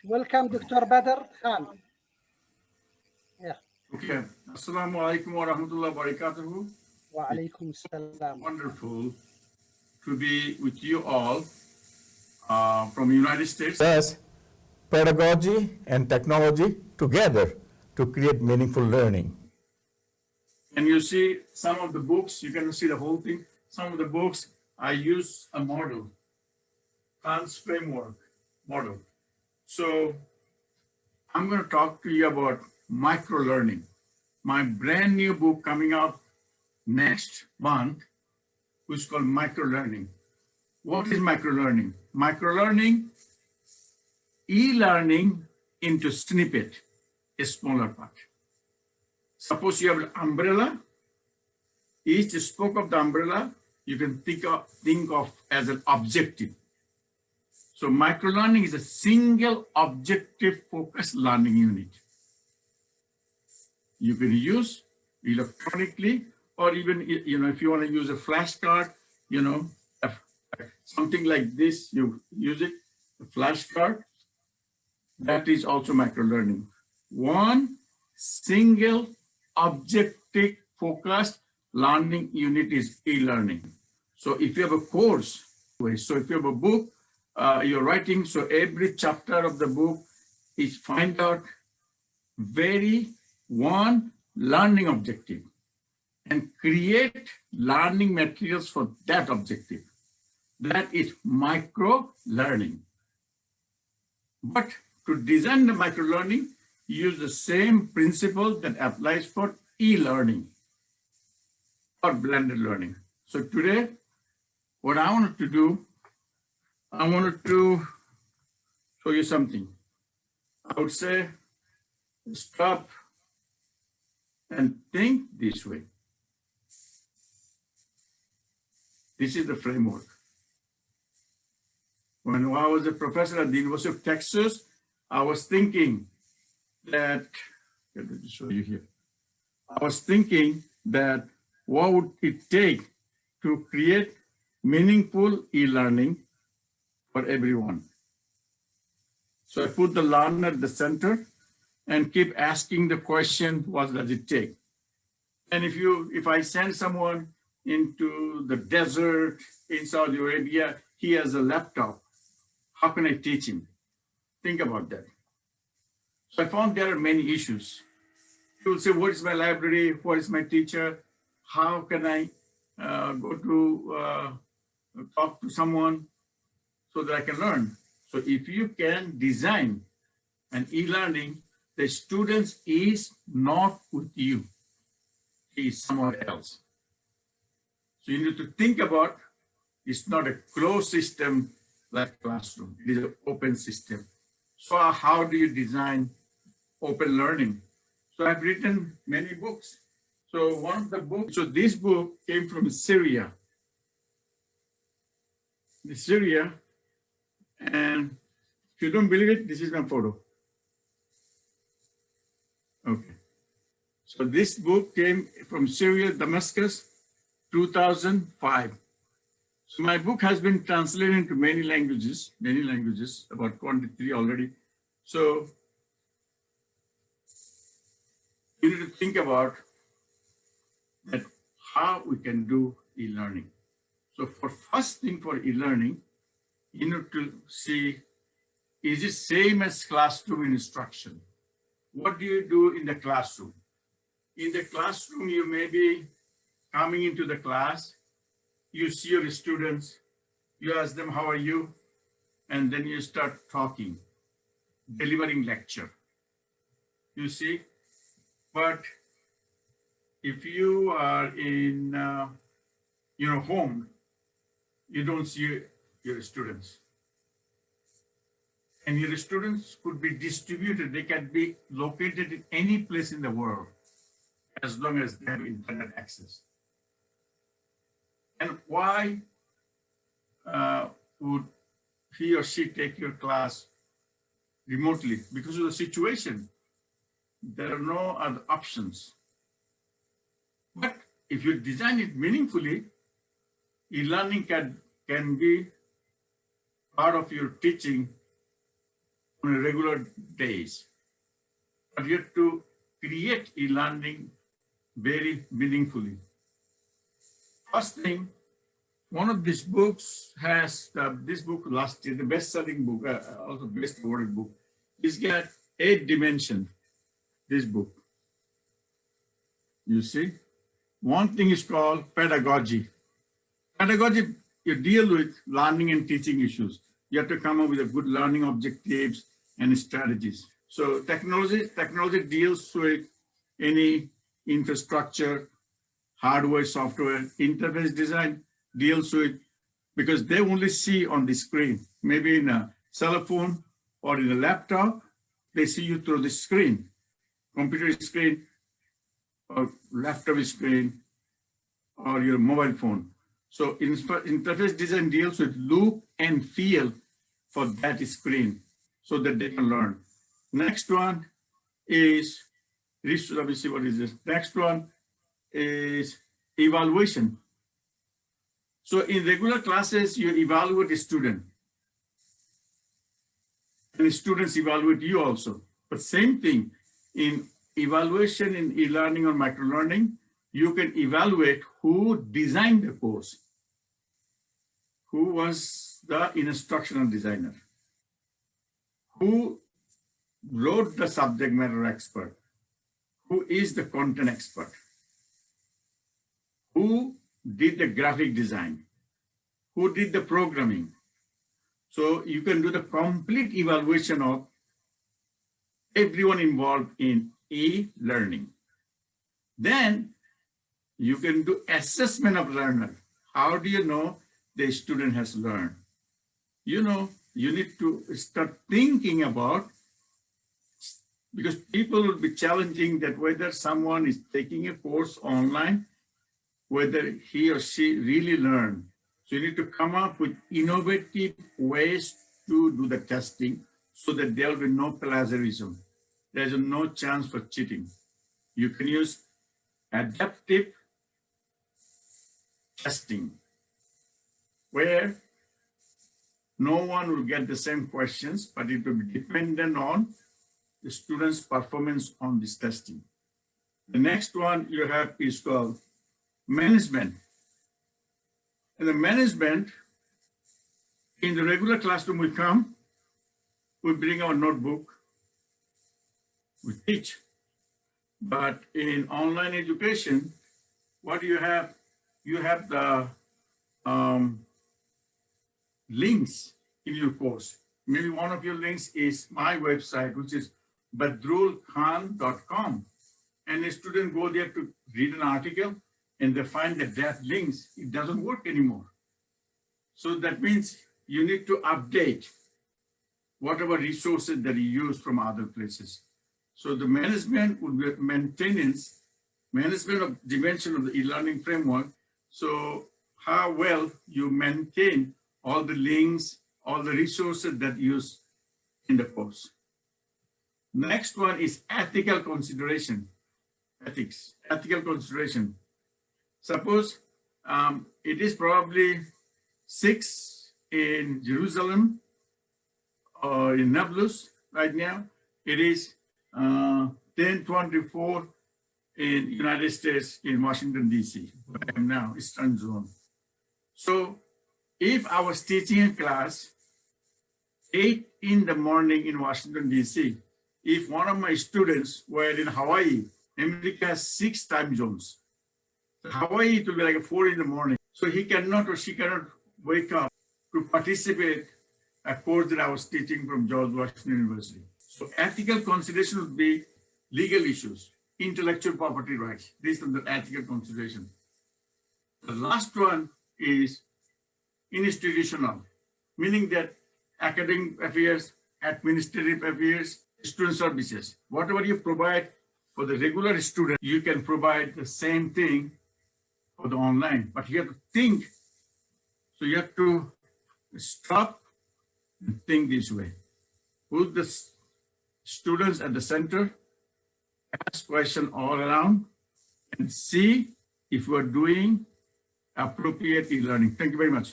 Welcome, Dr. Badr Khan. Yeah. Okay. Assalamu alaikum wa rahmatullahi wa barakatuhu. Wa alaikum salam. Wonderful to be with you all from the United States. Thus, pedagogy and technology together to create meaningful learning. And you see some of the books, you can see the whole thing. Some of the books, I use a model, Khan's framework model. So I'm going to talk to you about micro-learning. My brand new book coming out next month, which is called Micro-Learning. What is micro-learning? Micro-learning, e-learning into snippet, a smaller part. Suppose you have an umbrella. Each spoke of the umbrella, you can think of as an objective. So micro-learning is a single objective focused learning unit. You can use electronically, or even, if you want to use a flashcard, something like this, you use it, a flashcard. That is also micro-learning. One single objective focused learning unit is e-learning. So if you have a course, so if you have a book, you're writing, so every chapter of the book is find out very one learning objective and create learning materials for that objective. That is micro-learning. But to design the micro-learning, use the same principle that applies for e-learning or blended learning. So today, what I wanted to do, I wanted to show you something. I would say, stop and think this way. This is the framework. When I was a professor at the University of Texas, I was thinking that, let me show you here. I was thinking that what would it take to create meaningful e-learning for everyone? So I put the learner at the center and keep asking the question, what does it take? And if I send someone into the desert in Saudi Arabia, he has a laptop. How can I teach him? Think about that. So I found there are many issues. You will say, what is my library? What is my teacher? How can I go to talk to someone so that I can learn? So if you can design an e-learning, the student is not with you. He is somewhere else. So you need to think about, it's not a closed system like classroom. It is an open system. So how do you design open learning? So I've written many books. So one of the books, so this book came from Syria. Syria, and if you don't believe it, this is my photo. Okay. So this book came from Syria, Damascus, 2005. So my book has been translated into many languages, about 23 already. So you need to think about that how we can do e-learning. So for first thing for e-learning, you need to see, is it same as classroom instruction? What do you do in the classroom? In the classroom, you may be coming into the class, you see your students, you ask them, how are you? And then you start talking, delivering lecture. You see, but if you are in home, you don't see your students. And your students could be distributed. They can be located in any place in the world as long as they have internet access. And why would he or she take your class remotely? Because of the situation. There are no other options. But if you design it meaningfully, e-learning can be part of your teaching on a regular days. But you have to create e-learning very meaningfully. First thing, one of these books has, this book last year, the best-selling book, also best awarded book, it's got 8 dimensions, this book. You see? One thing is called pedagogy. Pedagogy, you deal with learning and teaching issues. You have to come up with a good learning objectives and strategies. So technology deals with any infrastructure, hardware, software. Interface design deals with, because they only see on the screen, maybe in a cell phone or in a laptop, they see you through the screen, computer screen or laptop screen or your mobile phone. So interface design deals with look and feel for that screen so that they can learn. Next one is, let me see what is this. Next one is evaluation. So in regular classes, you evaluate a student. And students evaluate you also. But same thing, in evaluation in e-learning or microlearning, you can evaluate who designed the course. Who was the instructional designer? Who wrote the subject matter expert? Who is the content expert? Who did the graphic design? Who did the programming? So you can do the complete evaluation of everyone involved in e-learning. Then you can do assessment of learner. How do you know the student has learned? You know, you need to start thinking about, because people will be challenging that whether someone is taking a course online, whether he or she really learned. So you need to come up with innovative ways to do the testing so that there will be no plagiarism. There's no chance for cheating. You can use adaptive testing, where no one will get the same questions, but it will be dependent on the student's performance on this testing. The next one you have is called management. And the management, in the regular classroom we come, we bring our notebook, we teach. But in online education, what do you have? You have the links in your course. Maybe one of your links is my website, which is badrulkhan.com. And a student go there to read an article and they find that links, it doesn't work anymore. So that means you need to update whatever resources that you use from other places. So the management would be maintenance, management of dimension of the e-learning framework. So how well you maintain all the links, all the resources that you use in the course. Next one is ethical consideration, ethical consideration. Suppose it is probably 6 in Jerusalem or in Nablus right now. It is 10:24 in United States in Washington, D.C. where I am now, Eastern Zone. So if I was teaching a class 8 in the morning in Washington, D.C., if one of my students were in Hawaii, America has 6 time zones. So Hawaii, it will be like 4 in the morning. So he cannot or she cannot wake up to participate a course that I was teaching from George Washington University. So ethical consideration would be legal issues, intellectual property rights. These are the ethical consideration. The last one is institutional, meaning that academic affairs, administrative affairs, student services, whatever you provide for the regular student, you can provide the same thing for the online, but you have to think. So you have to stop and think this way. Put the students at the center, ask questions all around, and see if we're doing appropriate e-learning. Thank you very much.